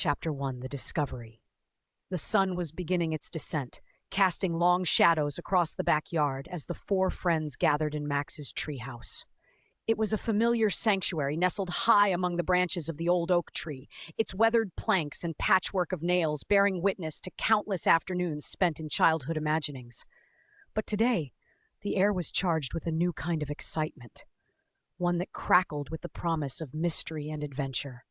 Chapter 1: The Discovery. The sun was beginning its descent, casting long shadows across the backyard as the four friends gathered in Max's treehouse. It was a familiar sanctuary nestled high among the branches of the old oak tree, its weathered planks and patchwork of nails bearing witness to countless afternoons spent in childhood imaginings. But today, the air was charged with a new kind of excitement, one that crackled with the promise of mystery and adventure.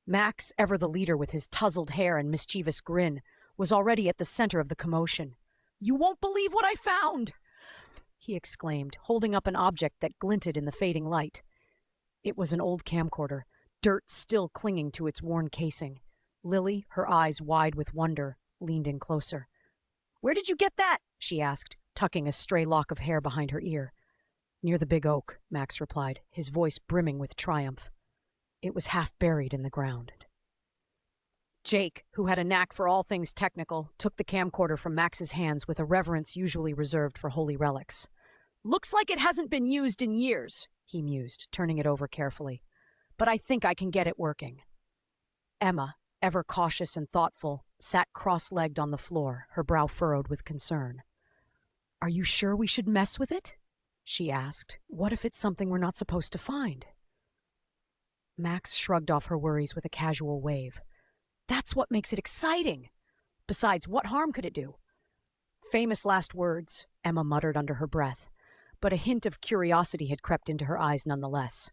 Max, ever the leader with his tousled hair and mischievous grin, was already at the center of the commotion. "You won't believe what I found!" he exclaimed, holding up an object that glinted in the fading light. It was an old camcorder, dirt still clinging to its worn casing. Lily, her eyes wide with wonder, leaned in closer. "Where did you get that?" she asked, tucking a stray lock of hair behind her ear. "Near the big oak," Max replied, his voice brimming with triumph. It was half buried in the ground. Jake, who had a knack for all things technical, took the camcorder from Max's hands with a reverence usually reserved for holy relics. "Looks like it hasn't been used in years," he mused, turning it over carefully. "But I think I can get it working." Emma, ever cautious and thoughtful, sat cross-legged on the floor, her brow furrowed with concern. "Are you sure we should mess with it?" she asked. "What if it's something we're not supposed to find?" Max shrugged off her worries with a casual wave. "That's what makes it exciting! Besides, what harm could it do?" "Famous last words," Emma muttered under her breath, but a hint of curiosity had crept into her eyes nonetheless.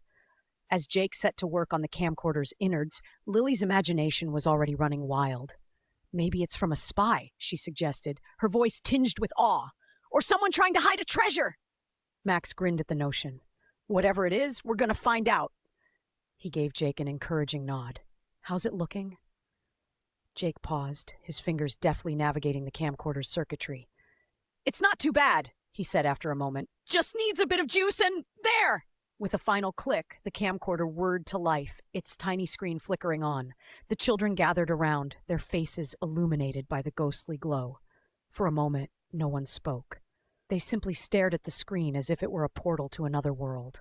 As Jake set to work on the camcorder's innards, Lily's imagination was already running wild. "Maybe it's from a spy," she suggested, her voice tinged with awe. "Or someone trying to hide a treasure!" Max grinned at the notion. "Whatever it is, we're going to find out." He gave Jake an encouraging nod. "How's it looking?" Jake paused, his fingers deftly navigating the camcorder's circuitry. "It's not too bad," he said after a moment. "Just needs a bit of juice and there!" With a final click, the camcorder whirred to life, its tiny screen flickering on. The children gathered around, their faces illuminated by the ghostly glow. For a moment, no one spoke. They simply stared at the screen as if it were a portal to another world.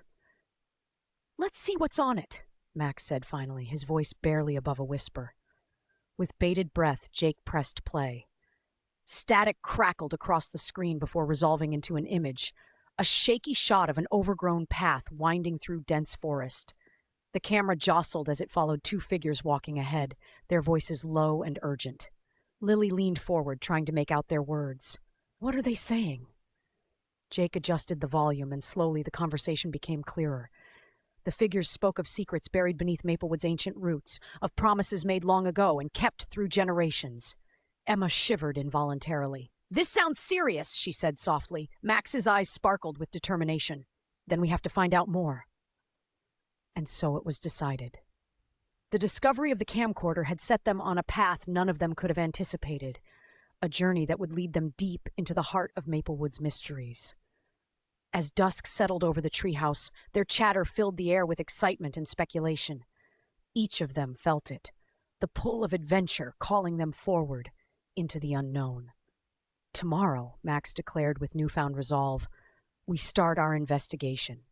"Let's see what's on it," Max said finally, his voice barely above a whisper. With bated breath, Jake pressed play. Static crackled across the screen before resolving into an image, a shaky shot of an overgrown path winding through dense forest. The camera jostled as it followed two figures walking ahead, their voices low and urgent. Lily leaned forward, trying to make out their words. "What are they saying?" Jake adjusted the volume, and slowly the conversation became clearer. The figures spoke of secrets buried beneath Maplewood's ancient roots, of promises made long ago and kept through generations. Emma shivered involuntarily. "This sounds serious," she said softly. Max's eyes sparkled with determination. "Then we have to find out more." And so it was decided. The discovery of the camcorder had set them on a path none of them could have anticipated, a journey that would lead them deep into the heart of Maplewood's mysteries. As dusk settled over the treehouse, their chatter filled the air with excitement and speculation. Each of them felt it, the pull of adventure calling them forward into the unknown. "Tomorrow," Max declared with newfound resolve, "we start our investigation."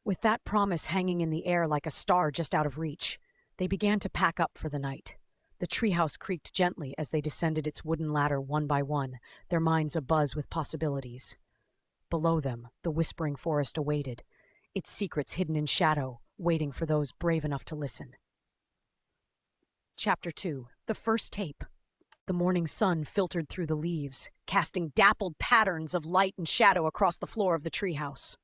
With that promise hanging in the air like a star just out of reach, they began to pack up for the night. The treehouse creaked gently as they descended its wooden ladder one by one, their minds abuzz with possibilities. Below them, the whispering forest awaited, its secrets hidden in shadow, waiting for those brave enough to listen. Chapter 2: The First Tape. The morning sun filtered through the leaves, casting dappled patterns of light and shadow across the floor of the treehouse.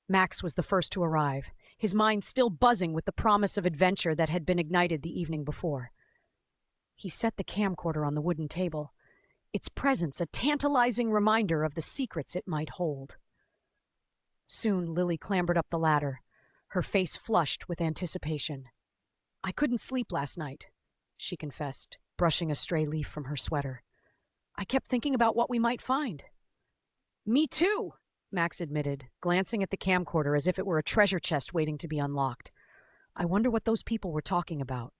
Max was the first to arrive, his mind still buzzing with the promise of adventure that had been ignited the evening before. He set the camcorder on the wooden table, its presence a tantalizing reminder of the secrets it might hold. Soon Lily clambered up the ladder, her face flushed with anticipation. "I couldn't sleep last night," she confessed, brushing a stray leaf from her sweater. "I kept thinking about what we might find." "Me too," Max admitted, glancing at the camcorder as if it were a treasure chest waiting to be unlocked. "I wonder what those people were talking about."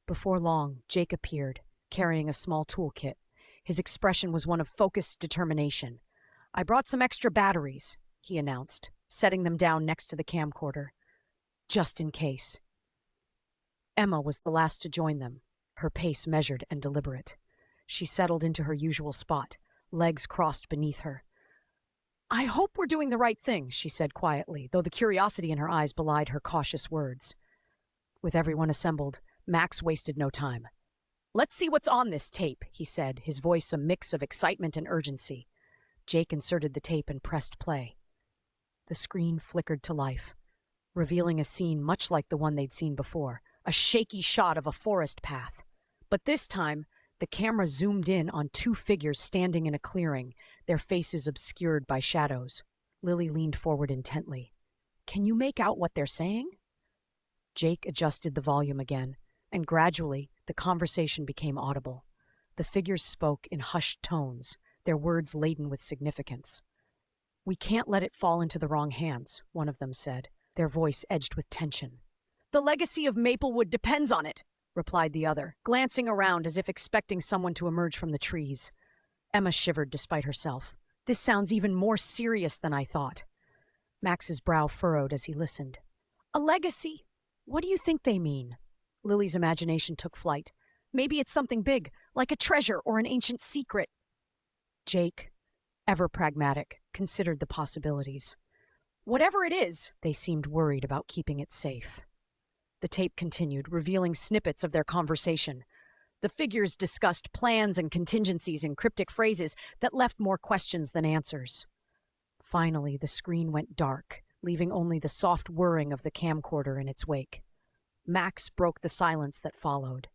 Before long, Jake appeared, carrying a small toolkit. His expression was one of focused determination. "I brought some extra batteries," he announced, setting them down next to the camcorder. "Just in case." Emma was the last to join them, her pace measured and deliberate. She settled into her usual spot, legs crossed beneath her. "I hope we're doing the right thing," she said quietly, though the curiosity in her eyes belied her cautious words. With everyone assembled, Max wasted no time. "Let's see what's on this tape," he said, his voice a mix of excitement and urgency. Jake inserted the tape and pressed play. The screen flickered to life, revealing a scene much like the one they'd seen before, a shaky shot of a forest path. But this time, the camera zoomed in on two figures standing in a clearing, their faces obscured by shadows. Lily leaned forward intently. "Can you make out what they're saying?" Jake adjusted the volume again, and gradually the conversation became audible. The figures spoke in hushed tones, their words laden with significance. "We can't let it fall into the wrong hands," one of them said, their voice edged with tension. "The legacy of Maplewood depends on it," replied the other, glancing around as if expecting someone to emerge from the trees. Emma shivered despite herself. "This sounds even more serious than I thought." Max's brow furrowed as he listened. "A legacy? What do you think they mean?" Lily's imagination took flight. "Maybe it's something big, like a treasure or an ancient secret." Jake, ever pragmatic, considered the possibilities. "Whatever it is," they seemed worried about keeping it safe. The tape continued, revealing snippets of their conversation. The figures discussed plans and contingencies in cryptic phrases that left more questions than answers. Finally, the screen went dark, leaving only the soft whirring of the camcorder in its wake. Max broke the silence that followed.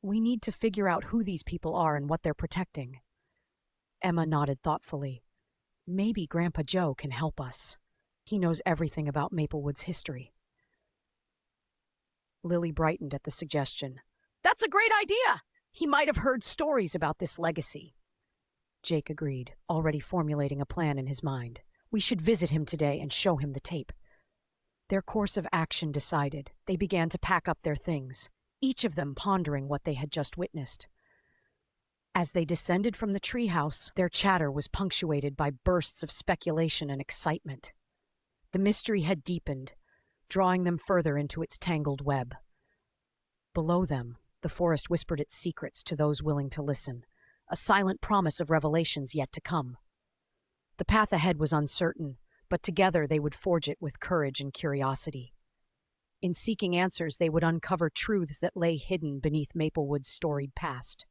"We need to figure out who these people are and what they're protecting." Emma nodded thoughtfully. "Maybe Grandpa Joe can help us. He knows everything about Maplewood's history." Lily brightened at the suggestion. "That's a great idea! He might have heard stories about this legacy." Jake agreed, already formulating a plan in his mind. "We should visit him today and show him the tape." Their course of action decided, they began to pack up their things, each of them pondering what they had just witnessed. As they descended from the treehouse, their chatter was punctuated by bursts of speculation and excitement. The mystery had deepened, drawing them further into its tangled web. Below them, the forest whispered its secrets to those willing to listen, a silent promise of revelations yet to come. The path ahead was uncertain, but together they would forge it with courage and curiosity. In seeking answers, they would uncover truths that lay hidden beneath Maplewood's storied past.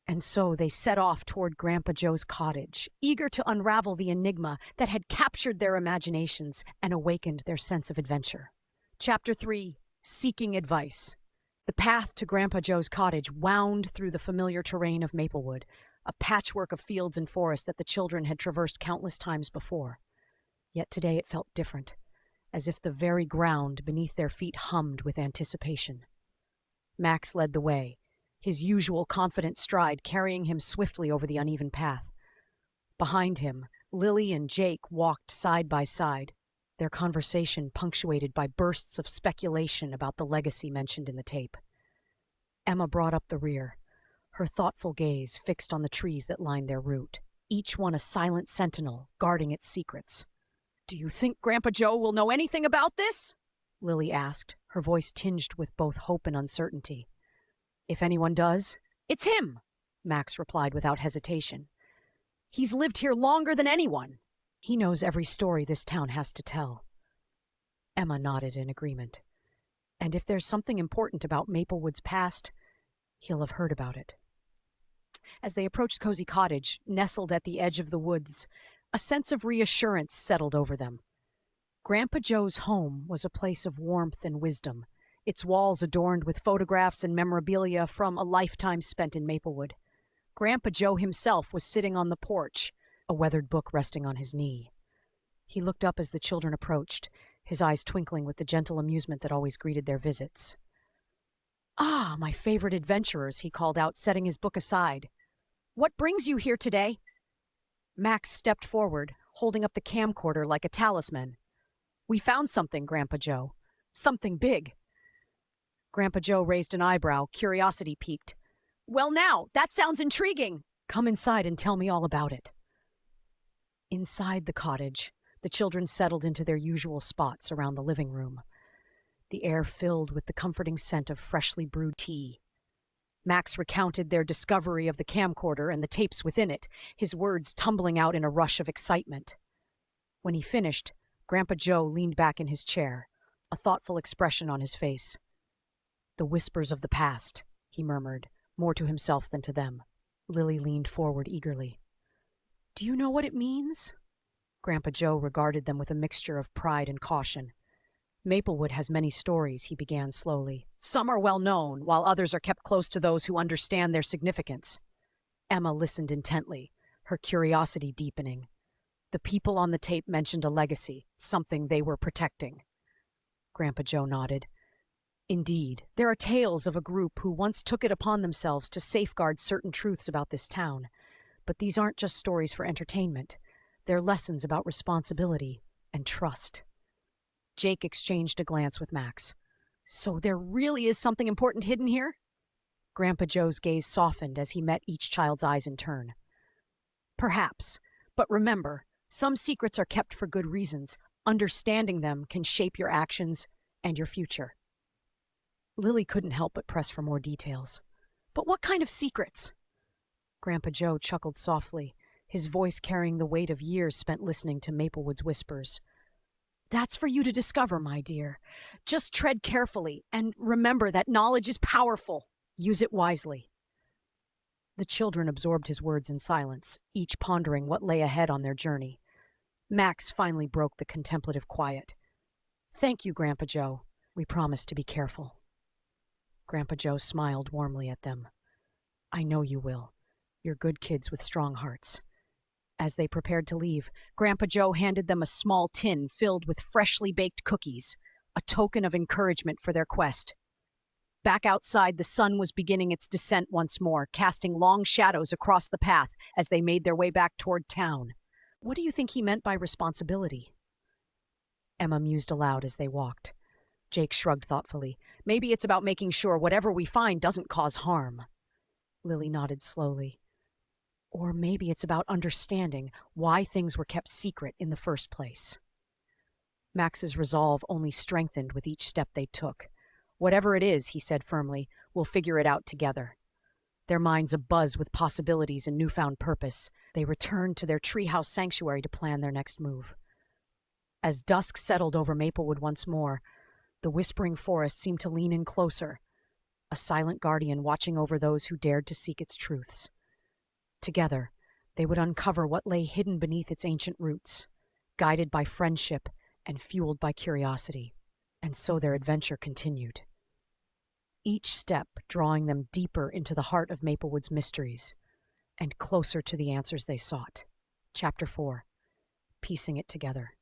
And so they set off toward Grandpa Joe's cottage, eager to unravel the enigma that had captured their imaginations and awakened their sense of adventure. Chapter 3: Seeking Advice. The path to Grandpa Joe's cottage wound through the familiar terrain of Maplewood, a patchwork of fields and forest that the children had traversed countless times before. Yet today it felt different, as if the very ground beneath their feet hummed with anticipation. Max led the way, his usual confident stride carrying him swiftly over the uneven path. Behind him, Lily and Jake walked side by side, their conversation punctuated by bursts of speculation about the legacy mentioned in the tape. Emma brought up the rear, her thoughtful gaze fixed on the trees that lined their route, each one a silent sentinel guarding its secrets. "Do you think Grandpa Joe will know anything about this?" Lily asked, her voice tinged with both hope and uncertainty. "If anyone does, it's him," Max replied without hesitation. "He's lived here longer than anyone. He knows every story this town has to tell." Emma nodded in agreement. "And if there's something important about Maplewood's past, he'll have heard about it." As they approached Cozy Cottage, nestled at the edge of the woods, a sense of reassurance settled over them. Grandpa Joe's home was a place of warmth and wisdom, its walls adorned with photographs and memorabilia from a lifetime spent in Maplewood. Grandpa Joe himself was sitting on the porch, a weathered book resting on his knee. He looked up as the children approached, his eyes twinkling with the gentle amusement that always greeted their visits. "Ah, my favorite adventurers," he called out, setting his book aside. "What brings you here today?" Max stepped forward, holding up the camcorder like a talisman. "We found something, Grandpa Joe. Something big." Grandpa Joe raised an eyebrow, curiosity piqued. "Well now, that sounds intriguing. Come inside and tell me all about it." Inside the cottage, the children settled into their usual spots around the living room. the air filled with the comforting scent of freshly brewed tea. Max recounted their discovery of the camcorder and the tapes within it, his words tumbling out in a rush of excitement. When he finished, Grandpa Joe leaned back in his chair, a thoughtful expression on his face. "The whispers of the past," he murmured, more to himself than to them. Lily leaned forward eagerly. "Do you know what it means?" Grandpa Joe regarded them with a mixture of pride and caution. "Maplewood has many stories," he began slowly. "Some are well known, while others are kept close to those who understand their significance." Emma listened intently, her curiosity deepening. The people on the tape mentioned a legacy, something they were protecting. Grandpa Joe nodded. "Indeed, there are tales of a group who once took it upon themselves to safeguard certain truths about this town. But these aren't just stories for entertainment. They're lessons about responsibility and trust." Jake exchanged a glance with Max. "So there really is something important hidden here?" Grandpa Joe's gaze softened as he met each child's eyes in turn. "Perhaps, but remember, some secrets are kept for good reasons. Understanding them can shape your actions and your future." Lily couldn't help but press for more details. "But what kind of secrets?" Grandpa Joe chuckled softly, his voice carrying the weight of years spent listening to Maplewood's whispers. "That's for you to discover, my dear. Just tread carefully, and remember that knowledge is powerful. Use it wisely." The children absorbed his words in silence, each pondering what lay ahead on their journey. Max finally broke the contemplative quiet. "Thank you, Grandpa Joe. We promise to be careful." Grandpa Joe smiled warmly at them. "I know you will. You're good kids with strong hearts." As they prepared to leave, Grandpa Joe handed them a small tin filled with freshly baked cookies, a token of encouragement for their quest. Back outside, the sun was beginning its descent once more, casting long shadows across the path as they made their way back toward town. "What do you think he meant by responsibility?" Emma mused aloud as they walked. Jake shrugged thoughtfully. "Maybe it's about making sure whatever we find doesn't cause harm." Lily nodded slowly. "Or maybe it's about understanding why things were kept secret in the first place." Max's resolve only strengthened with each step they took. "Whatever it is," he said firmly, "we'll figure it out together." Their minds abuzz with possibilities and newfound purpose, they returned to their treehouse sanctuary to plan their next move. As dusk settled over Maplewood once more, the whispering forest seemed to lean in closer, a silent guardian watching over those who dared to seek its truths. Together, they would uncover what lay hidden beneath its ancient roots, guided by friendship and fueled by curiosity. And so their adventure continued, each step drawing them deeper into the heart of Maplewood's mysteries and closer to the answers they sought. Chapter 4. Piecing it together.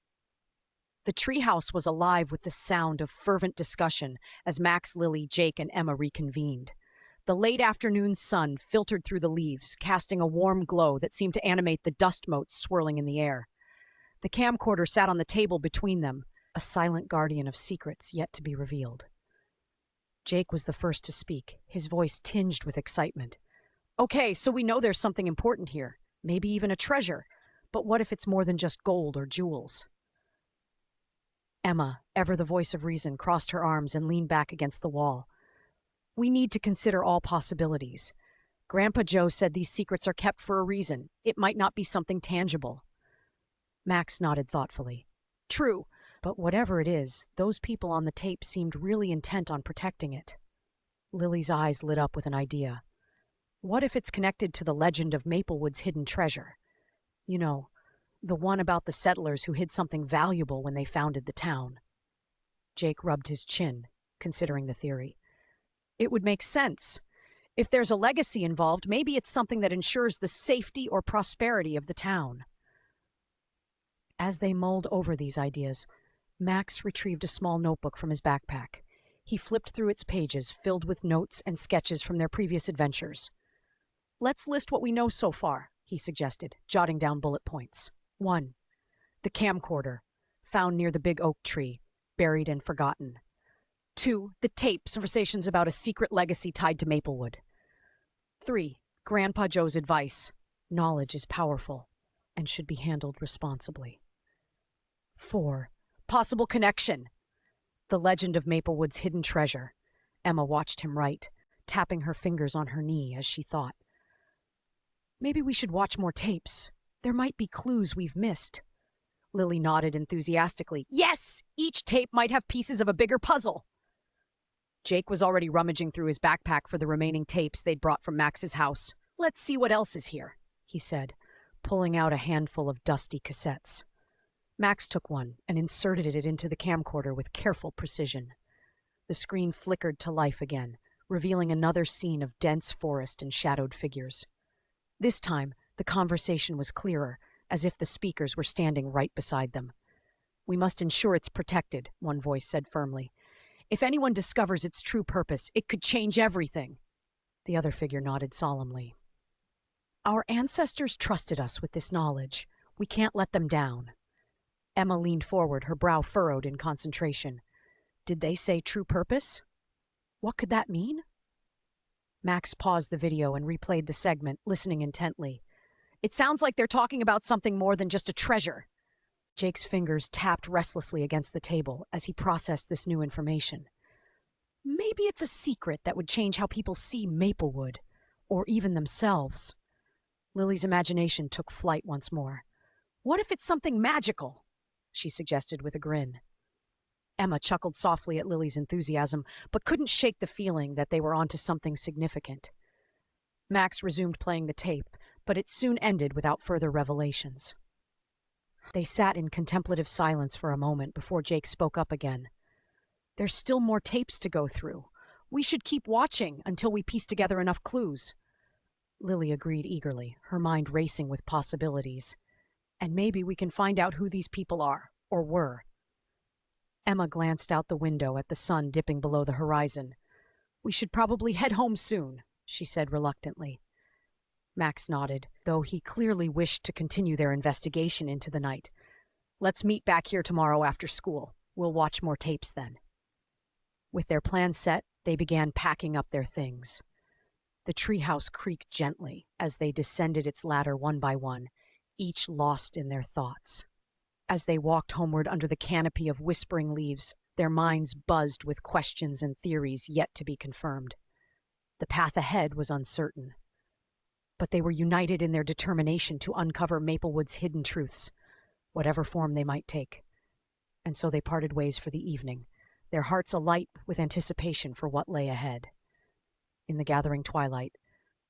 The treehouse was alive with the sound of fervent discussion as Max, Lily, Jake, and Emma reconvened. The late afternoon sun filtered through the leaves, casting a warm glow that seemed to animate the dust motes swirling in the air. The camcorder sat on the table between them, a silent guardian of secrets yet to be revealed. Jake was the first to speak, his voice tinged with excitement. "Okay, so we know there's something important here, maybe even a treasure, but what if it's more than just gold or jewels?" Emma, ever the voice of reason, crossed her arms and leaned back against the wall. "We need to consider all possibilities. Grandpa Joe said these secrets are kept for a reason. It might not be something tangible." Max nodded thoughtfully. "True, but whatever it is, those people on the tape seemed really intent on protecting it." Lily's eyes lit up with an idea. "What if it's connected to the legend of Maplewood's hidden treasure? You know, the one about the settlers who hid something valuable when they founded the town." Jake rubbed his chin, considering the theory. "It would make sense. If there's a legacy involved, maybe it's something that ensures the safety or prosperity of the town." As they mulled over these ideas, Max retrieved a small notebook from his backpack. He flipped through its pages, filled with notes and sketches from their previous adventures. "Let's list what we know so far," he suggested, jotting down bullet points. 1. The camcorder, found near the big oak tree, buried and forgotten. 2. The tapes, conversations about a secret legacy tied to Maplewood. 3. Grandpa Joe's advice. Knowledge is powerful and should be handled responsibly. 4. Possible connection. The Legend of Maplewood's Hidden Treasure. Emma watched him write, tapping her fingers on her knee as she thought. Maybe we should watch more tapes. There might be clues we've missed. Lily nodded enthusiastically. Yes! Each tape might have pieces of a bigger puzzle. Jake was already rummaging through his backpack for the remaining tapes they'd brought from Max's house. Let's see what else is here, he said, pulling out a handful of dusty cassettes. Max took one and inserted it into the camcorder with careful precision. The screen flickered to life again, revealing another scene of dense forest and shadowed figures. This time, the conversation was clearer, as if the speakers were standing right beside them. We must ensure it's protected, one voice said firmly. If anyone discovers its true purpose, it could change everything. The other figure nodded solemnly. Our ancestors trusted us with this knowledge. We can't let them down. Emma leaned forward, her brow furrowed in concentration. Did they say true purpose? What could that mean? Max paused the video and replayed the segment, listening intently. It sounds like they're talking about something more than just a treasure. Jake's fingers tapped restlessly against the table as he processed this new information. Maybe it's a secret that would change how people see Maplewood, or even themselves. Lily's imagination took flight once more. What if it's something magical? She suggested with a grin. Emma chuckled softly at Lily's enthusiasm, but couldn't shake the feeling that they were onto something significant. Max resumed playing the tape, but it soon ended without further revelations. They sat in contemplative silence for a moment before Jake spoke up again. There's still more tapes to go through. We should keep watching until we piece together enough clues. Lily agreed eagerly, her mind racing with possibilities. And maybe we can find out who these people are, or were. Emma glanced out the window at the sun dipping below the horizon. We should probably head home soon, she said reluctantly. Max nodded, though he clearly wished to continue their investigation into the night. Let's meet back here tomorrow after school. We'll watch more tapes then. With their plan set, they began packing up their things. The treehouse creaked gently as they descended its ladder one by one, each lost in their thoughts. As they walked homeward under the canopy of whispering leaves, their minds buzzed with questions and theories yet to be confirmed. The path ahead was uncertain. But they were united in their determination to uncover Maplewood's hidden truths, whatever form they might take. And so they parted ways for the evening, their hearts alight with anticipation for what lay ahead. In the gathering twilight,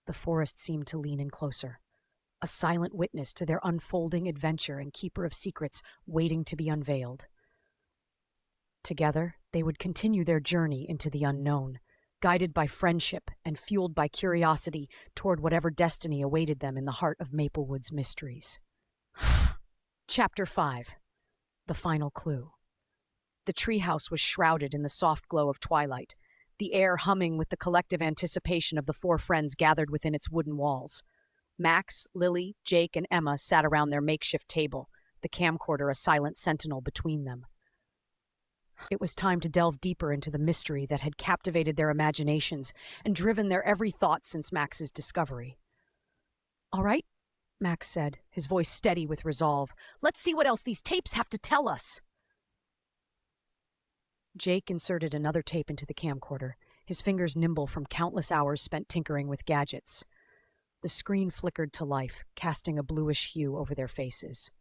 the forest seemed to lean in closer, a silent witness to their unfolding adventure and keeper of secrets waiting to be unveiled. Together, they would continue their journey into the unknown, guided by friendship and fueled by curiosity toward whatever destiny awaited them in the heart of Maplewood's mysteries. Chapter 5. The Final Clue. The treehouse was shrouded in the soft glow of twilight, the air humming with the collective anticipation of the four friends gathered within its wooden walls. Max, Lily, Jake, and Emma sat around their makeshift table, the camcorder a silent sentinel between them. It was time to delve deeper into the mystery that had captivated their imaginations and driven their every thought since Max's discovery. All right, Max said, his voice steady with resolve. Let's see what else these tapes have to tell us. Jake inserted another tape into the camcorder, his fingers nimble from countless hours spent tinkering with gadgets. The screen flickered to life, casting a bluish hue over their faces.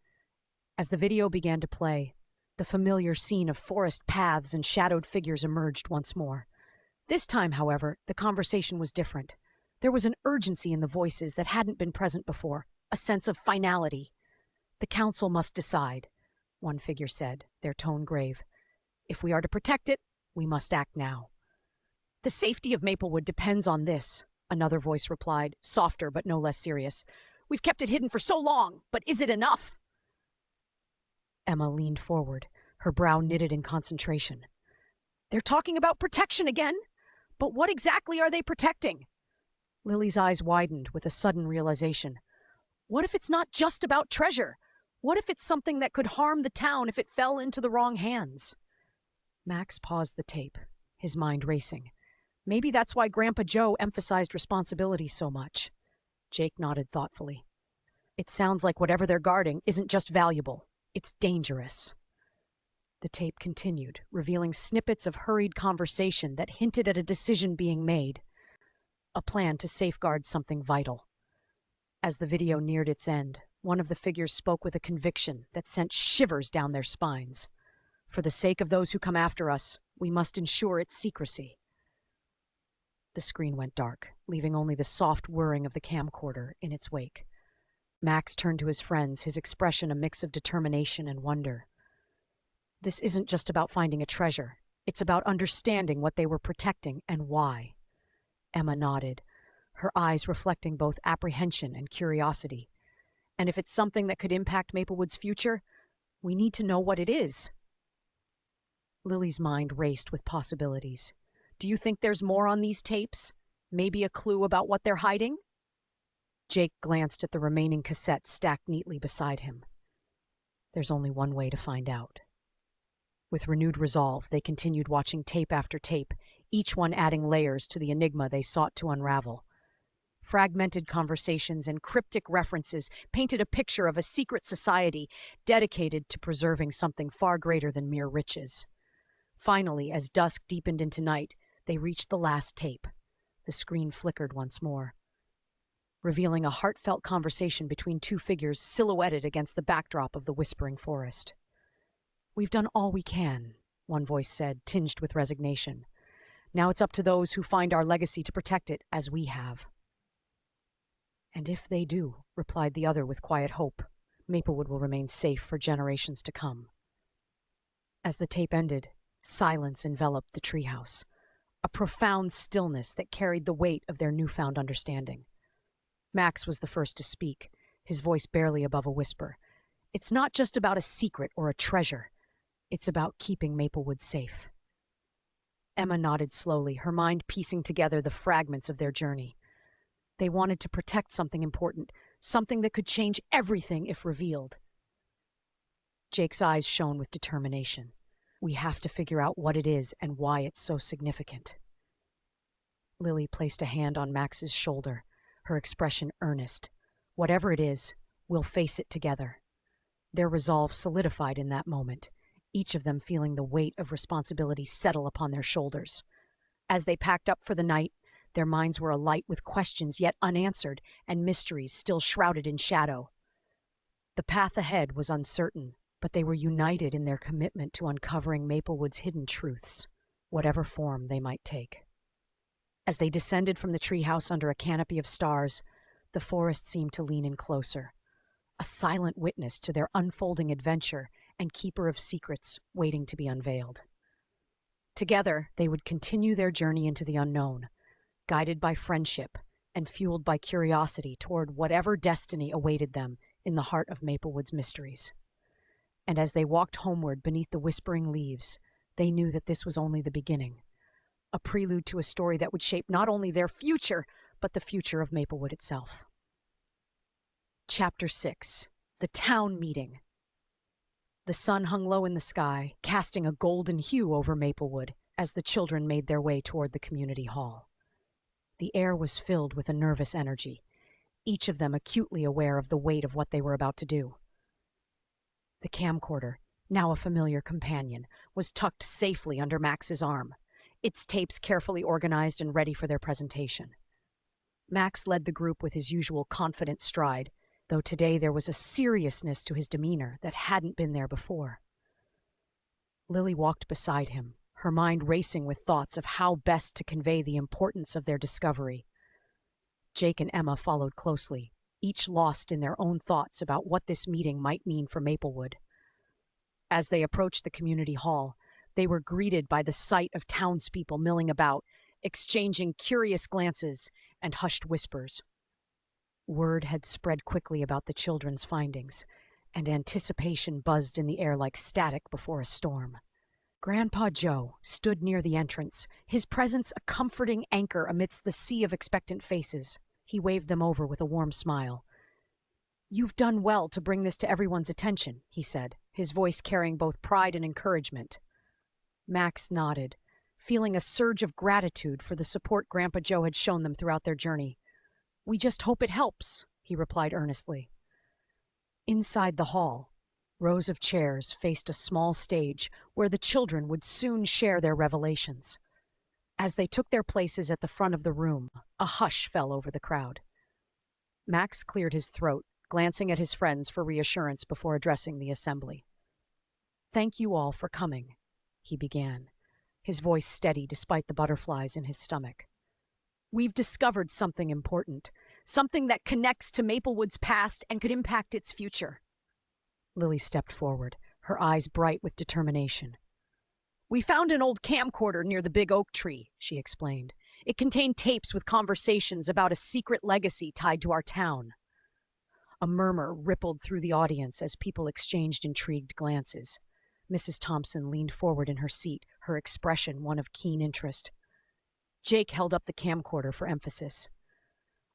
As the video began to play, the familiar scene of forest paths and shadowed figures emerged once more. This time, however, the conversation was different. There was an urgency in the voices that hadn't been present before, a sense of finality. The council must decide, one figure said, their tone grave. If we are to protect it, we must act now. The safety of Maplewood depends on this, another voice replied, softer but no less serious. We've kept it hidden for so long, but is it enough? Emma leaned forward, her brow knitted in concentration. They're talking about protection again? But what exactly are they protecting? Lily's eyes widened with a sudden realization. What if it's not just about treasure? What if it's something that could harm the town if it fell into the wrong hands? Max paused the tape, his mind racing. Maybe that's why Grandpa Joe emphasized responsibility so much. Jake nodded thoughtfully. It sounds like whatever they're guarding isn't just valuable. It's dangerous. The tape continued, revealing snippets of hurried conversation that hinted at a decision being made, a plan to safeguard something vital. As the video neared its end, one of the figures spoke with a conviction that sent shivers down their spines. For the sake of those who come after us, we must ensure its secrecy. The screen went dark, leaving only the soft whirring of the camcorder in its wake. Max turned to his friends, his expression a mix of determination and wonder. This isn't just about finding a treasure. It's about understanding what they were protecting and why. Emma nodded, her eyes reflecting both apprehension and curiosity. And if it's something that could impact Maplewood's future, we need to know what it is. Lily's mind raced with possibilities. Do you think there's more on these tapes? Maybe a clue about what they're hiding? Jake glanced at the remaining cassettes stacked neatly beside him. There's only one way to find out. With renewed resolve, they continued watching tape after tape, each one adding layers to the enigma they sought to unravel. Fragmented conversations and cryptic references painted a picture of a secret society dedicated to preserving something far greater than mere riches. Finally, as dusk deepened into night, they reached the last tape. The screen flickered once more, revealing a heartfelt conversation between two figures silhouetted against the backdrop of the whispering forest. "We've done all we can," one voice said, tinged with resignation. "Now it's up to those who find our legacy to protect it as we have." "And if they do," replied the other with quiet hope, "Maplewood will remain safe for generations to come." As the tape ended, silence enveloped the treehouse, a profound stillness that carried the weight of their newfound understanding. Max was the first to speak, his voice barely above a whisper. "It's not just about a secret or a treasure. It's about keeping Maplewood safe." Emma nodded slowly, her mind piecing together the fragments of their journey. They wanted to protect something important, something that could change everything if revealed. Jake's eyes shone with determination. "We have to figure out what it is and why it's so significant." Lily placed a hand on Max's shoulder, her expression earnest. "Whatever it is, we'll face it together." Their resolve solidified in that moment, each of them feeling the weight of responsibility settle upon their shoulders. As they packed up for the night, their minds were alight with questions yet unanswered and mysteries still shrouded in shadow. The path ahead was uncertain, but they were united in their commitment to uncovering Maplewood's hidden truths, whatever form they might take. As they descended from the treehouse under a canopy of stars, the forest seemed to lean in closer, a silent witness to their unfolding adventure and keeper of secrets waiting to be unveiled. Together, they would continue their journey into the unknown, guided by friendship and fueled by curiosity toward whatever destiny awaited them in the heart of Maplewood's mysteries. And as they walked homeward beneath the whispering leaves, they knew that this was only the beginning, a prelude to a story that would shape not only their future, but the future of Maplewood itself. Chapter 6. The Town Meeting. The sun hung low in the sky, casting a golden hue over Maplewood as the children made their way toward the community hall. The air was filled with a nervous energy, each of them acutely aware of the weight of what they were about to do. The camcorder, now a familiar companion, was tucked safely under Max's arm, its tapes carefully organized and ready for their presentation. Max led the group with his usual confident stride, though today there was a seriousness to his demeanor that hadn't been there before. Lily walked beside him, her mind racing with thoughts of how best to convey the importance of their discovery. Jake and Emma followed closely, each lost in their own thoughts about what this meeting might mean for Maplewood. As they approached the community hall, they were greeted by the sight of townspeople milling about, exchanging curious glances and hushed whispers. Word had spread quickly about the children's findings, and anticipation buzzed in the air like static before a storm. Grandpa Joe stood near the entrance, his presence a comforting anchor amidst the sea of expectant faces. He waved them over with a warm smile. "You've done well to bring this to everyone's attention," he said, his voice carrying both pride and encouragement. Max nodded, feeling a surge of gratitude for the support Grandpa Joe had shown them throughout their journey. "We just hope it helps," he replied earnestly. Inside the hall, Rows of chairs faced a small stage where the children would soon share their revelations. As they took their places at the front of the room, a hush fell over the crowd. Max cleared his throat, glancing at his friends for reassurance before addressing the assembly. "Thank you all for coming," he began, his voice steady despite the butterflies in his stomach. "We've discovered something important, something that connects to Maplewood's past and could impact its future." Lily stepped forward, her eyes bright with determination. "We found an old camcorder near the big oak tree," she explained. "It contained tapes with conversations about a secret legacy tied to our town." A murmur rippled through the audience as people exchanged intrigued glances. Mrs. Thompson leaned forward in her seat, her expression one of keen interest. Jake held up the camcorder for emphasis.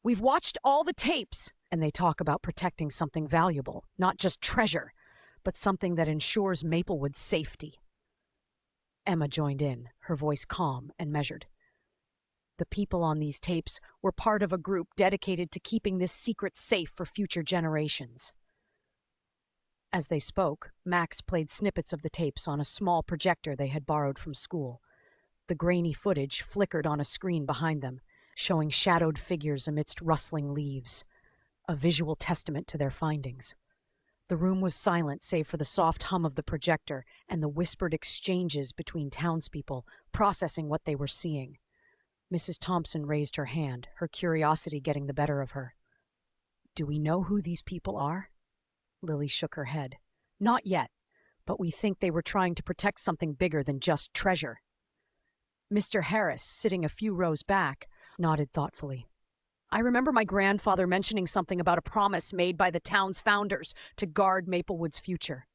"We've watched all the tapes, and they talk about protecting something valuable, not just treasure, but something that ensures Maplewood's safety." Emma joined in, her voice calm and measured. "The people on these tapes were part of a group dedicated to keeping this secret safe for future generations." As they spoke, Max played snippets of the tapes on a small projector they had borrowed from school. The grainy footage flickered on a screen behind them, showing shadowed figures amidst rustling leaves, a visual testament to their findings. The room was silent save for the soft hum of the projector and the whispered exchanges between townspeople processing what they were seeing. Mrs. Thompson raised her hand, her curiosity getting the better of her. "Do we know who these people are?" Lily shook her head. "Not yet, but we think they were trying to protect something bigger than just treasure." Mr. Harris, sitting a few rows back, nodded thoughtfully. "I remember my grandfather mentioning something about a promise made by the town's founders to guard Maplewood's future."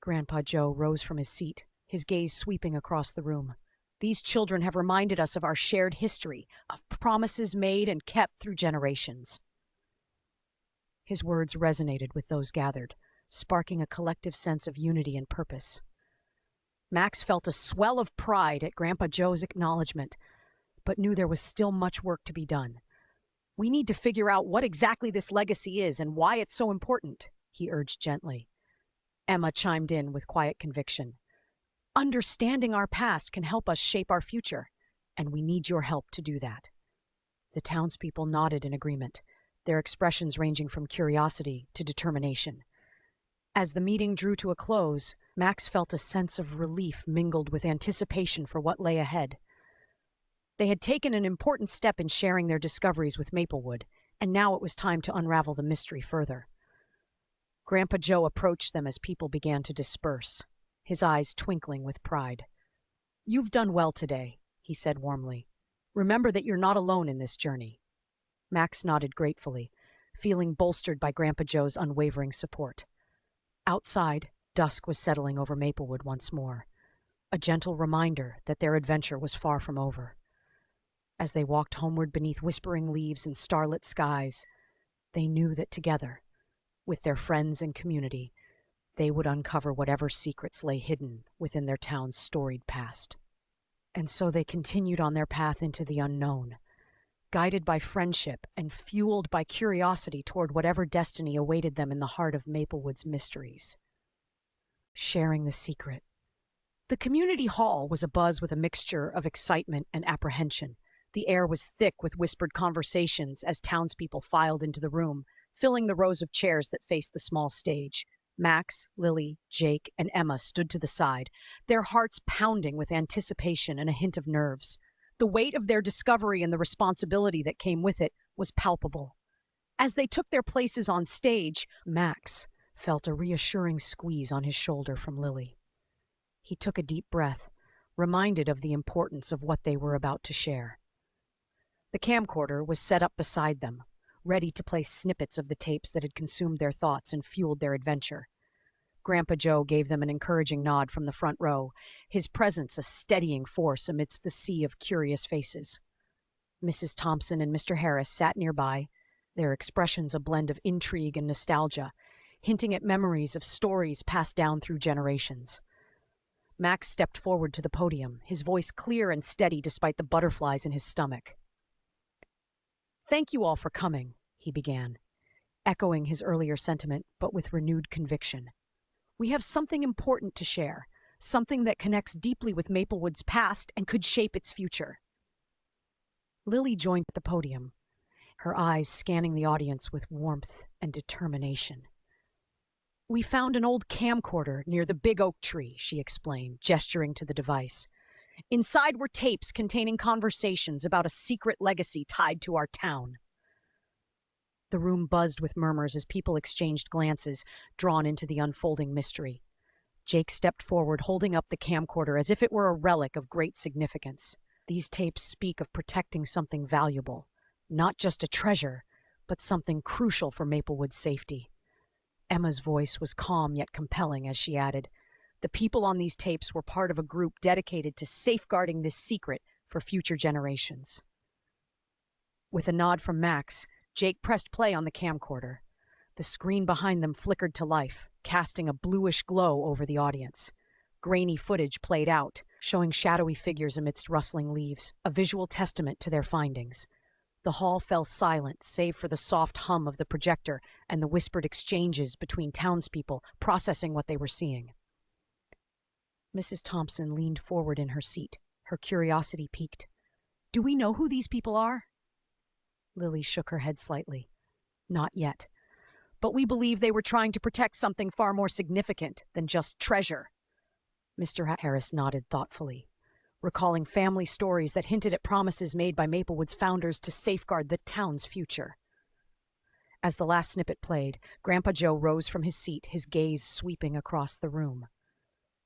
Grandpa Joe rose from his seat, his gaze sweeping across the room. "These children have reminded us of our shared history, of promises made and kept through generations." His words resonated with those gathered, sparking a collective sense of unity and purpose. Max felt a swell of pride at Grandpa Joe's acknowledgement, but knew there was still much work to be done. "We need to figure out what exactly this legacy is and why it's so important," he urged gently. Emma chimed in with quiet conviction. "Understanding our past can help us shape our future, and we need your help to do that." The townspeople nodded in agreement, their expressions ranging from curiosity to determination. As the meeting drew to a close, Max felt a sense of relief mingled with anticipation for what lay ahead. They had taken an important step in sharing their discoveries with Maplewood, and now it was time to unravel the mystery further. Grandpa Joe approached them as people began to disperse, his eyes twinkling with pride. "You've done well today," he said warmly. "Remember that you're not alone in this journey." Max nodded gratefully, feeling bolstered by Grandpa Joe's unwavering support. Outside, dusk was settling over Maplewood once more, a gentle reminder that their adventure was far from over. As they walked homeward beneath whispering leaves and starlit skies, they knew that together, with their friends and community, they would uncover whatever secrets lay hidden within their town's storied past. And so they continued on their path into the unknown, guided by friendship and fueled by curiosity toward whatever destiny awaited them in the heart of Maplewood's mysteries. Sharing the secret. The community hall was abuzz with a mixture of excitement and apprehension. The air was thick with whispered conversations as townspeople filed into the room, filling the rows of chairs that faced the small stage. Max, Lily, Jake, and Emma stood to the side, their hearts pounding with anticipation and a hint of nerves. The weight of their discovery and the responsibility that came with it was palpable. As they took their places on stage, Max felt a reassuring squeeze on his shoulder from Lily. He took a deep breath, reminded of the importance of what they were about to share. The camcorder was set up beside them, ready to play snippets of the tapes that had consumed their thoughts and fueled their adventure. Grandpa Joe gave them an encouraging nod from the front row, his presence a steadying force amidst the sea of curious faces. Mrs. Thompson and Mr. Harris sat nearby, their expressions a blend of intrigue and nostalgia, hinting at memories of stories passed down through generations. Max stepped forward to the podium, his voice clear and steady despite the butterflies in his stomach. "Thank you all for coming," he began, echoing his earlier sentiment, but with renewed conviction. We have something important to share, something that connects deeply with Maplewood's past and could shape its future. Lily joined at the podium, her eyes scanning the audience with warmth and determination. We found an old camcorder near the big oak tree, she explained, gesturing to the device. Inside were tapes containing conversations about a secret legacy tied to our town. The room buzzed with murmurs as people exchanged glances, drawn into the unfolding mystery. Jake stepped forward, holding up the camcorder as if it were a relic of great significance. These tapes speak of protecting something valuable, not just a treasure, but something crucial for Maplewood's safety. Emma's voice was calm yet compelling as she added, "The people on these tapes were part of a group dedicated to safeguarding this secret for future generations." With a nod from Max, Jake pressed play on the camcorder. The screen behind them flickered to life, casting a bluish glow over the audience. Grainy footage played out, showing shadowy figures amidst rustling leaves, a visual testament to their findings. The hall fell silent, save for the soft hum of the projector and the whispered exchanges between townspeople processing what they were seeing. Mrs. Thompson leaned forward in her seat, her curiosity piqued. "Do we know who these people are?" Lily shook her head slightly. "Not yet. But we believe they were trying to protect something far more significant than just treasure." Mr. Harris nodded thoughtfully, recalling family stories that hinted at promises made by Maplewood's founders to safeguard the town's future. As the last snippet played, Grandpa Joe rose from his seat, his gaze sweeping across the room.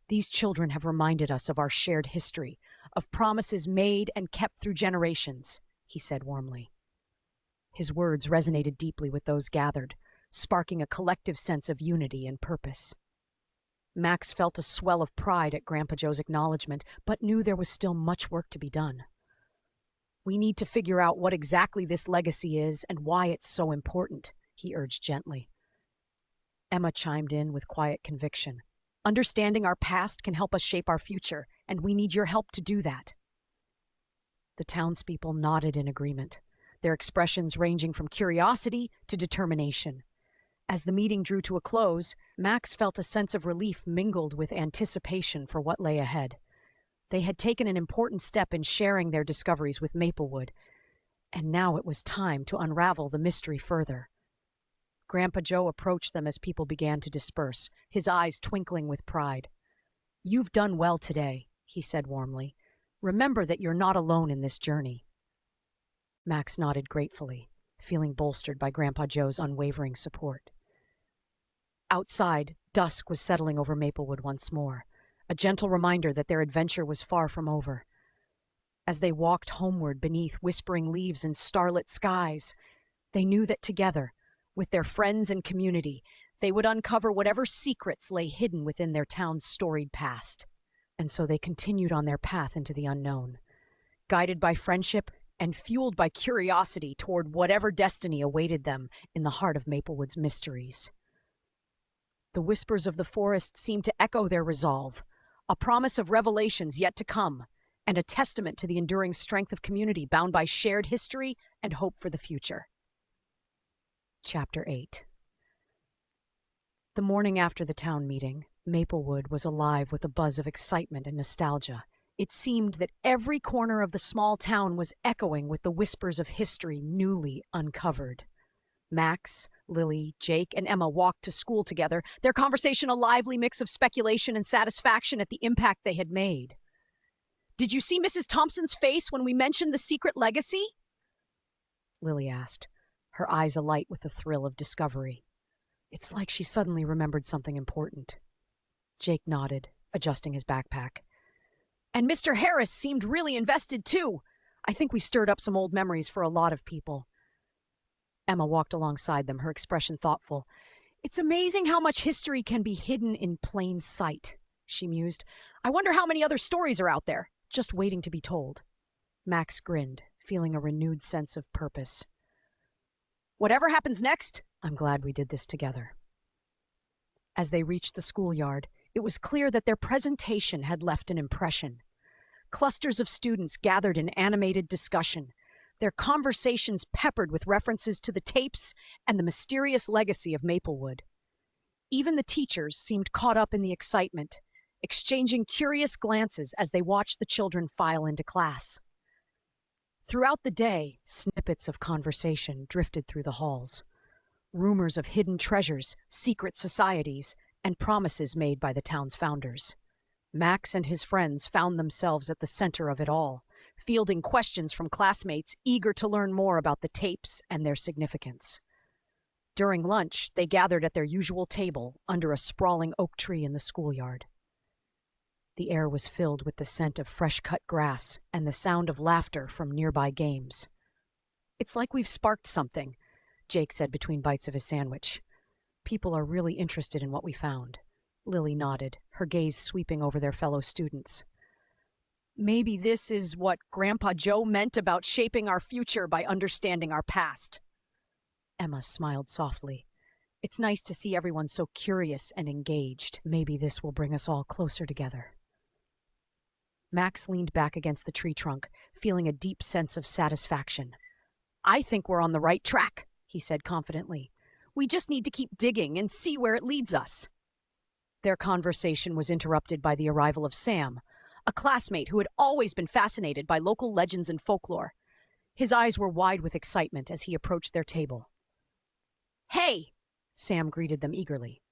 "These children have reminded us of our shared history, of promises made and kept through generations," he said warmly. His words resonated deeply with those gathered, sparking a collective sense of unity and purpose. Max felt a swell of pride at Grandpa Joe's acknowledgement, but knew there was still much work to be done. "We need to figure out what exactly this legacy is and why it's so important," he urged gently. Emma chimed in with quiet conviction. "Understanding our past can help us shape our future, and we need your help to do that." The townspeople nodded in agreement, their expressions ranging from curiosity to determination. As the meeting drew to a close, Max felt a sense of relief mingled with anticipation for what lay ahead. They had taken an important step in sharing their discoveries with Maplewood, and now it was time to unravel the mystery further. Grandpa Joe approached them as people began to disperse, his eyes twinkling with pride. "You've done well today," he said warmly. "Remember that you're not alone in this journey." Max nodded gratefully, feeling bolstered by Grandpa Joe's unwavering support. Outside, dusk was settling over Maplewood once more, a gentle reminder that their adventure was far from over. As they walked homeward beneath whispering leaves and starlit skies, they knew that together, with their friends and community, they would uncover whatever secrets lay hidden within their town's storied past. And so they continued on their path into the unknown, guided by friendship and fueled by curiosity toward whatever destiny awaited them in the heart of Maplewood's mysteries. The whispers of the forest seemed to echo their resolve, a promise of revelations yet to come, and a testament to the enduring strength of community bound by shared history and hope for the future. Chapter 8. The morning after the town meeting, Maplewood was alive with a buzz of excitement and nostalgia. It seemed that every corner of the small town was echoing with the whispers of history newly uncovered. Max, Lily, Jake, and Emma walked to school together, their conversation a lively mix of speculation and satisfaction at the impact they had made. "Did you see Mrs. Thompson's face when we mentioned the secret legacy?" Lily asked, her eyes alight with the thrill of discovery. "It's like she suddenly remembered something important." Jake nodded, adjusting his backpack. "And Mr. Harris seemed really invested, too. I think we stirred up some old memories for a lot of people." Emma walked alongside them, her expression thoughtful. "It's amazing how much history can be hidden in plain sight," she mused. "I wonder how many other stories are out there, just waiting to be told." Max grinned, feeling a renewed sense of purpose. "Whatever happens next, I'm glad we did this together." As they reached the schoolyard, it was clear that their presentation had left an impression. Clusters of students gathered in animated discussion, their conversations peppered with references to the tapes and the mysterious legacy of Maplewood. Even the teachers seemed caught up in the excitement, exchanging curious glances as they watched the children file into class. Throughout the day, snippets of conversation drifted through the halls. Rumors of hidden treasures, secret societies, and promises made by the town's founders. Max and his friends found themselves at the center of it all, fielding questions from classmates eager to learn more about the tapes and their significance. During lunch, they gathered at their usual table under a sprawling oak tree in the schoolyard. The air was filled with the scent of fresh-cut grass and the sound of laughter from nearby games. "It's like we've sparked something," Jake said between bites of his sandwich. "People are really interested in what we found." Lily nodded, her gaze sweeping over their fellow students. "Maybe this is what Grandpa Joe meant about shaping our future by understanding our past." Emma smiled softly. "It's nice to see everyone so curious and engaged. Maybe this will bring us all closer together." Max leaned back against the tree trunk, feeling a deep sense of satisfaction. "I think we're on the right track," he said confidently. "We just need to keep digging and see where it leads us." Their conversation was interrupted by the arrival of Sam, a classmate who had always been fascinated by local legends and folklore. His eyes were wide with excitement as he approached their table. "Hey!" Sam greeted them eagerly.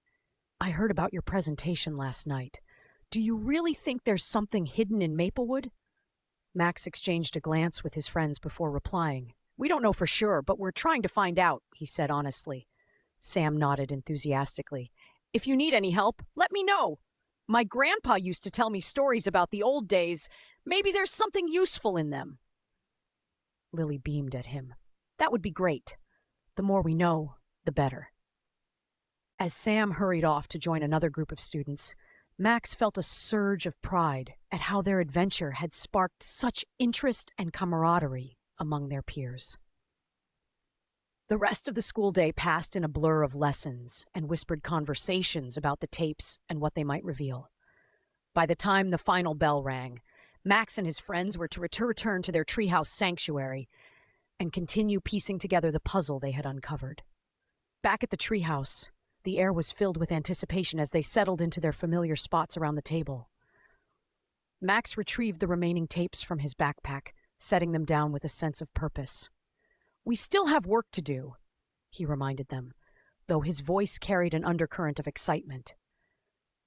"I heard about your presentation last night. Do you really think there's something hidden in Maplewood?" Max exchanged a glance with his friends before replying. "We don't know for sure, but we're trying to find out," he said honestly. Sam nodded enthusiastically. "If you need any help, let me know. My grandpa used to tell me stories about the old days. Maybe there's something useful in them." Lily beamed at him. "That would be great. The more we know, the better." As Sam hurried off to join another group of students, Max felt a surge of pride at how their adventure had sparked such interest and camaraderie among their peers. The rest of the school day passed in a blur of lessons and whispered conversations about the tapes and what they might reveal. By the time the final bell rang, Max and his friends were to return to their treehouse sanctuary and continue piecing together the puzzle they had uncovered. Back at the treehouse, the air was filled with anticipation as they settled into their familiar spots around the table. Max retrieved the remaining tapes from his backpack, setting them down with a sense of purpose. "We still have work to do," he reminded them, though his voice carried an undercurrent of excitement.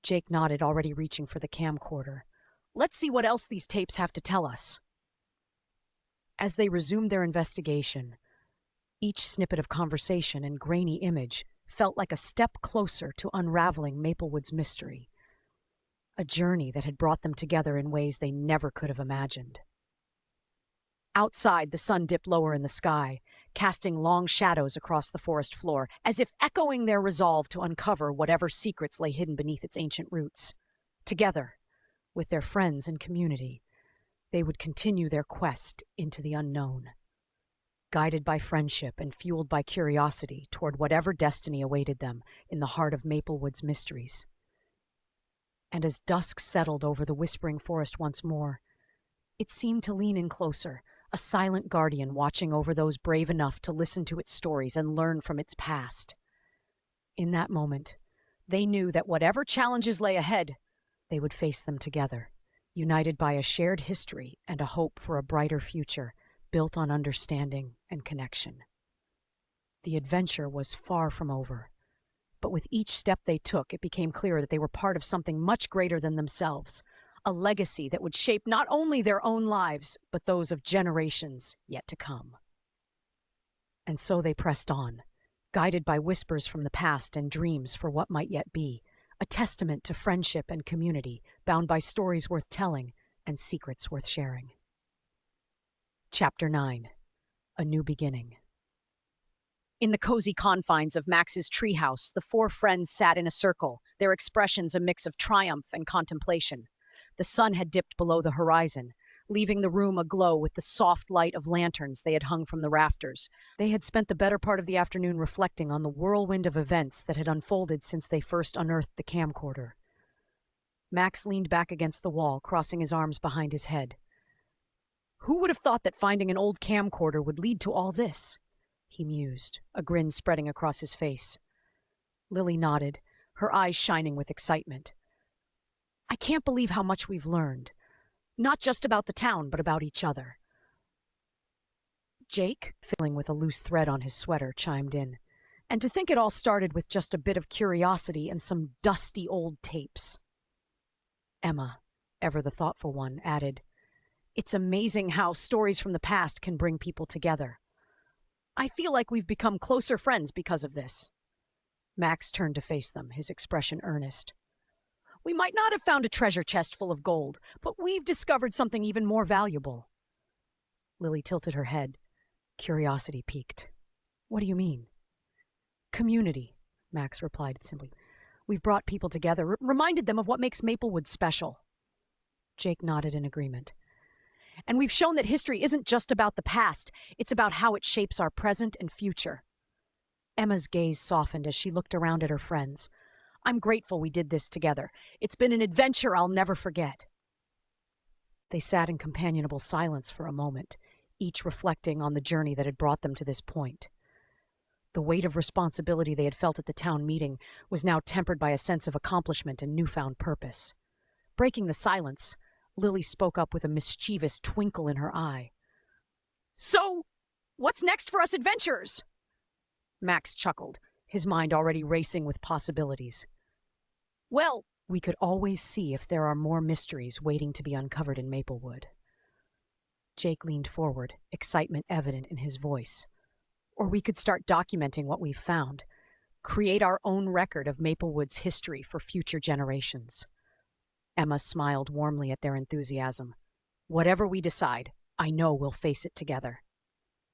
Jake nodded, already reaching for the camcorder. "Let's see what else these tapes have to tell us." As they resumed their investigation, each snippet of conversation and grainy image felt like a step closer to unraveling Maplewood's mystery, a journey that had brought them together in ways they never could have imagined. Outside, the sun dipped lower in the sky, casting long shadows across the forest floor, as if echoing their resolve to uncover whatever secrets lay hidden beneath its ancient roots. Together, with their friends and community, they would continue their quest into the unknown, guided by friendship and fueled by curiosity toward whatever destiny awaited them in the heart of Maplewood's mysteries. And as dusk settled over the whispering forest once more, it seemed to lean in closer, a silent guardian watching over those brave enough to listen to its stories and learn from its past. In that moment, they knew that whatever challenges lay ahead, they would face them together, united by a shared history and a hope for a brighter future built on understanding and connection. The adventure was far from over, but with each step they took, it became clear that they were part of something much greater than themselves, a legacy that would shape not only their own lives, but those of generations yet to come. And so they pressed on, guided by whispers from the past and dreams for what might yet be, a testament to friendship and community, bound by stories worth telling and secrets worth sharing. Chapter 9. A New Beginning. In the cozy confines of Max's treehouse, the four friends sat in a circle, their expressions a mix of triumph and contemplation. The sun had dipped below the horizon, leaving the room aglow with the soft light of lanterns they had hung from the rafters. They had spent the better part of the afternoon reflecting on the whirlwind of events that had unfolded since they first unearthed the camcorder. Max leaned back against the wall, crossing his arms behind his head. "Who would have thought that finding an old camcorder would lead to all this?" he mused, a grin spreading across his face. Lily nodded, her eyes shining with excitement. "I can't believe how much we've learned. Not just about the town, but about each other." Jake, fiddling with a loose thread on his sweater, chimed in. "And to think it all started with just a bit of curiosity and some dusty old tapes." Emma, ever the thoughtful one, added, "It's amazing how stories from the past can bring people together. I feel like we've become closer friends because of this." Max turned to face them, his expression earnest. "We might not have found a treasure chest full of gold, but we've discovered something even more valuable." Lily tilted her head. Curiosity piqued. "What do you mean?" "Community," Max replied simply. "We've brought people together, reminded them of what makes Maplewood special." Jake nodded in agreement. "And we've shown that history isn't just about the past, it's about how it shapes our present and future." Emma's gaze softened as she looked around at her friends. "I'm grateful we did this together. It's been an adventure I'll never forget." They sat in companionable silence for a moment, each reflecting on the journey that had brought them to this point. The weight of responsibility they had felt at the town meeting was now tempered by a sense of accomplishment and newfound purpose. Breaking the silence, Lily spoke up with a mischievous twinkle in her eye. "So, what's next for us adventurers?" Max chuckled, his mind already racing with possibilities. "Well, we could always see if there are more mysteries waiting to be uncovered in Maplewood." Jake leaned forward, excitement evident in his voice. "Or we could start documenting what we've found, create our own record of Maplewood's history for future generations." Emma smiled warmly at their enthusiasm. "Whatever we decide, I know we'll face it together."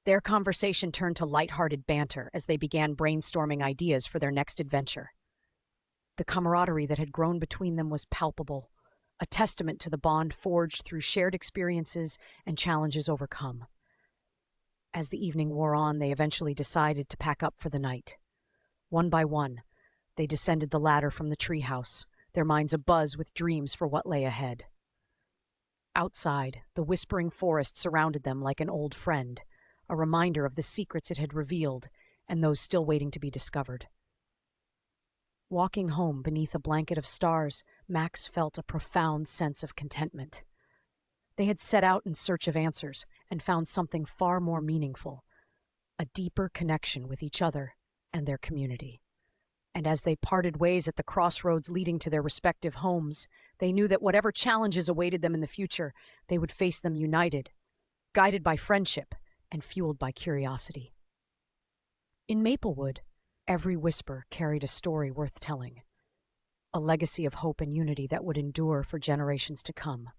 Their conversation turned to light-hearted banter as they began brainstorming ideas for their next adventure. The camaraderie that had grown between them was palpable, a testament to the bond forged through shared experiences and challenges overcome. As the evening wore on, they eventually decided to pack up for the night. One by one, they descended the ladder from the treehouse, their minds abuzz with dreams for what lay ahead. Outside, the whispering forest surrounded them like an old friend, a reminder of the secrets it had revealed and those still waiting to be discovered. Walking home beneath a blanket of stars, Max felt a profound sense of contentment. They had set out in search of answers and found something far more meaningful, a deeper connection with each other and their community. And as they parted ways at the crossroads leading to their respective homes, they knew that whatever challenges awaited them in the future, they would face them united, guided by friendship and fueled by curiosity. In Maplewood, every whisper carried a story worth telling, a legacy of hope and unity that would endure for generations to come.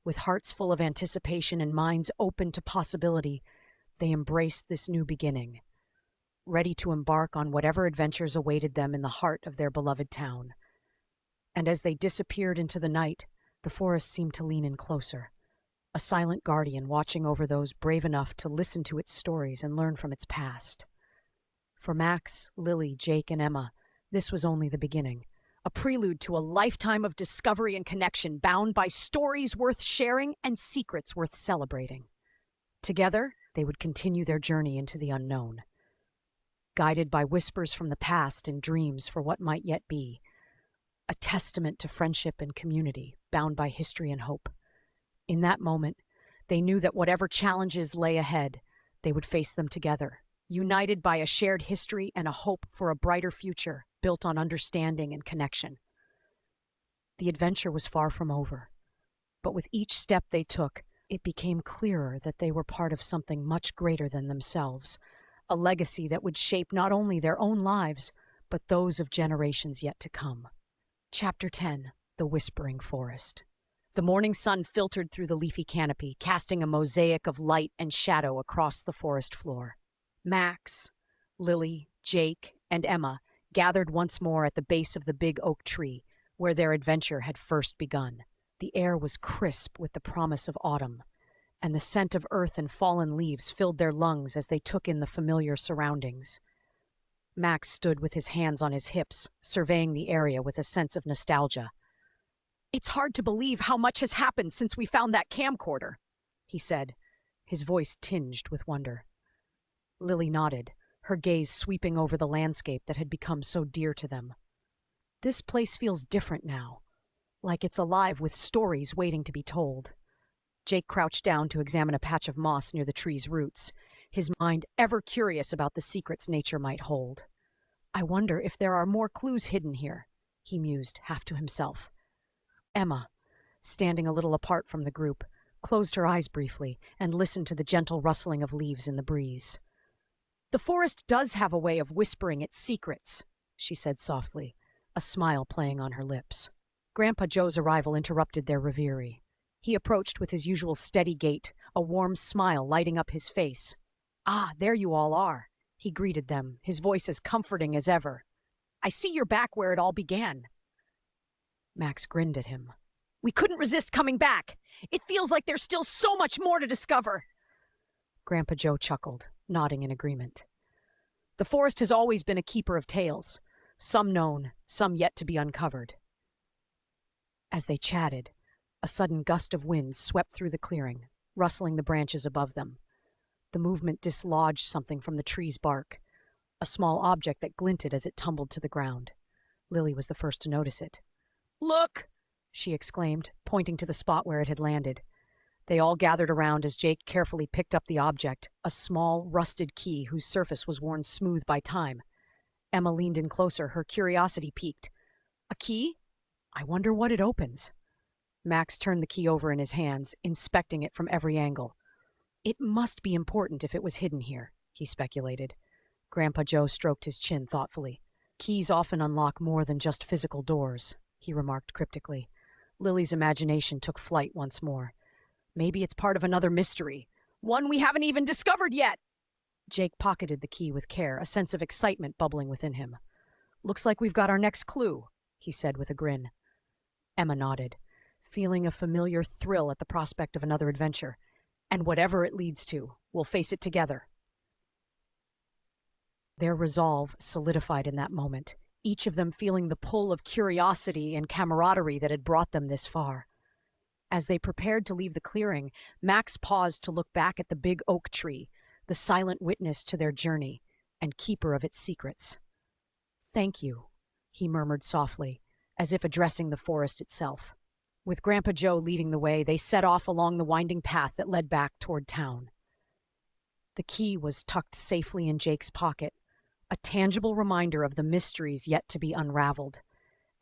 With hearts full of anticipation and minds open to possibility, they embraced this new beginning, ready to embark on whatever adventures awaited them in the heart of their beloved town. And as they disappeared into the night, the forest seemed to lean in closer, a silent guardian watching over those brave enough to listen to its stories and learn from its past. For Max, Lily, Jake, and Emma, this was only the beginning, a prelude to a lifetime of discovery and connection bound by stories worth sharing and secrets worth celebrating. Together, they would continue their journey into the unknown, guided by whispers from the past and dreams for what might yet be, a testament to friendship and community bound by history and hope. In that moment, they knew that whatever challenges lay ahead, they would face them together, united by a shared history and a hope for a brighter future built on understanding and connection. The adventure was far from over, but with each step they took, it became clearer that they were part of something much greater than themselves, a legacy that would shape not only their own lives, but those of generations yet to come. Chapter 10: The Whispering Forest. The morning sun filtered through the leafy canopy, casting a mosaic of light and shadow across the forest floor. Max, Lily, Jake, and Emma gathered once more at the base of the big oak tree, where their adventure had first begun. The air was crisp with the promise of autumn, and the scent of earth and fallen leaves filled their lungs as they took in the familiar surroundings. Max stood with his hands on his hips, surveying the area with a sense of nostalgia. "It's hard to believe how much has happened since we found that camcorder," he said, his voice tinged with wonder. Lily nodded, her gaze sweeping over the landscape that had become so dear to them. This place feels different now, like it's alive with stories waiting to be told. Jake crouched down to examine a patch of moss near the tree's roots, his mind ever curious about the secrets nature might hold. I wonder if there are more clues hidden here, he mused, half to himself. Emma, standing a little apart from the group, closed her eyes briefly and listened to the gentle rustling of leaves in the breeze. The forest does have a way of whispering its secrets, she said softly, a smile playing on her lips. Grandpa Joe's arrival interrupted their reverie. He approached with his usual steady gait, a warm smile lighting up his face. "Ah, there you all are," he greeted them, his voice as comforting as ever. "I see you're back where it all began." Max grinned at him. "We couldn't resist coming back. It feels like there's still so much more to discover." Grandpa Joe chuckled, nodding in agreement. The forest has always been a keeper of tales, some known, some yet to be uncovered. As they chatted, a sudden gust of wind swept through the clearing, rustling the branches above them. The movement dislodged something from the tree's bark, a small object that glinted as it tumbled to the ground. Lily was the first to notice it. "Look!" she exclaimed, pointing to the spot where it had landed. They all gathered around as Jake carefully picked up the object, a small, rusted key whose surface was worn smooth by time. Emma leaned in closer, her curiosity piqued. "A key? I wonder what it opens." Max turned the key over in his hands, inspecting it from every angle. "It must be important if it was hidden here," he speculated. Grandpa Joe stroked his chin thoughtfully. "Keys often unlock more than just physical doors," he remarked cryptically. Lily's imagination took flight once more. "Maybe it's part of another mystery, one we haven't even discovered yet." Jake pocketed the key with care, a sense of excitement bubbling within him. "Looks like we've got our next clue," he said with a grin. Emma nodded, feeling a familiar thrill at the prospect of another adventure. "And whatever it leads to, we'll face it together." Their resolve solidified in that moment, each of them feeling the pull of curiosity and camaraderie that had brought them this far. As they prepared to leave the clearing, Max paused to look back at the big oak tree, the silent witness to their journey and keeper of its secrets. "Thank you," he murmured softly, as if addressing the forest itself. With Grandpa Joe leading the way, they set off along the winding path that led back toward town. The key was tucked safely in Jake's pocket, a tangible reminder of the mysteries yet to be unraveled.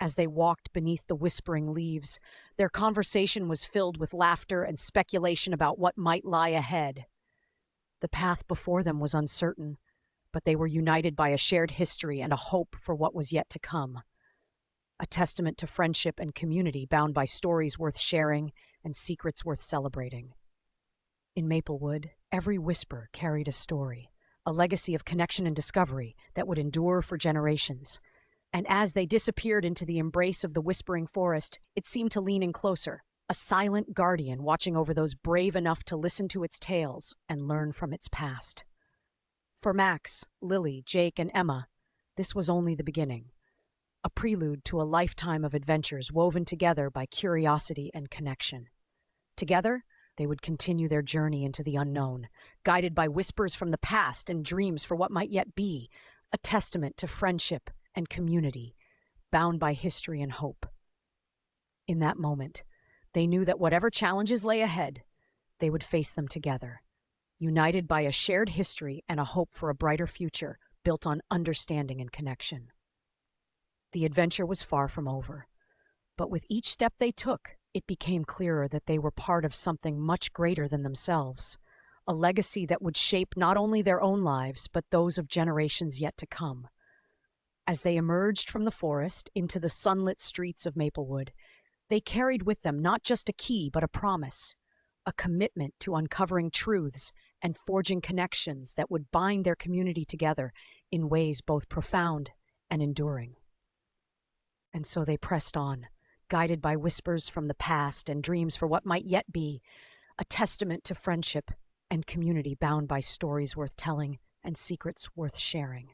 As they walked beneath the whispering leaves, their conversation was filled with laughter and speculation about what might lie ahead. The path before them was uncertain, but they were united by a shared history and a hope for what was yet to come. A testament to friendship and community bound by stories worth sharing and secrets worth celebrating. In Maplewood, every whisper carried a story, a legacy of connection and discovery that would endure for generations. And as they disappeared into the embrace of the whispering forest, it seemed to lean in closer, a silent guardian watching over those brave enough to listen to its tales and learn from its past. For Max, Lily, Jake, and Emma, this was only the beginning, a prelude to a lifetime of adventures woven together by curiosity and connection. Together, they would continue their journey into the unknown, guided by whispers from the past and dreams for what might yet be, a testament to friendship and community, bound by history and hope. In that moment, they knew that whatever challenges lay ahead, they would face them together, united by a shared history and a hope for a brighter future built on understanding and connection. The adventure was far from over, but with each step they took, it became clearer that they were part of something much greater than themselves, a legacy that would shape not only their own lives, but those of generations yet to come. As they emerged from the forest into the sunlit streets of Maplewood, they carried with them not just a key, but a promise, a commitment to uncovering truths and forging connections that would bind their community together in ways both profound and enduring. And so they pressed on, guided by whispers from the past and dreams for what might yet be, a testament to friendship and community bound by stories worth telling and secrets worth sharing.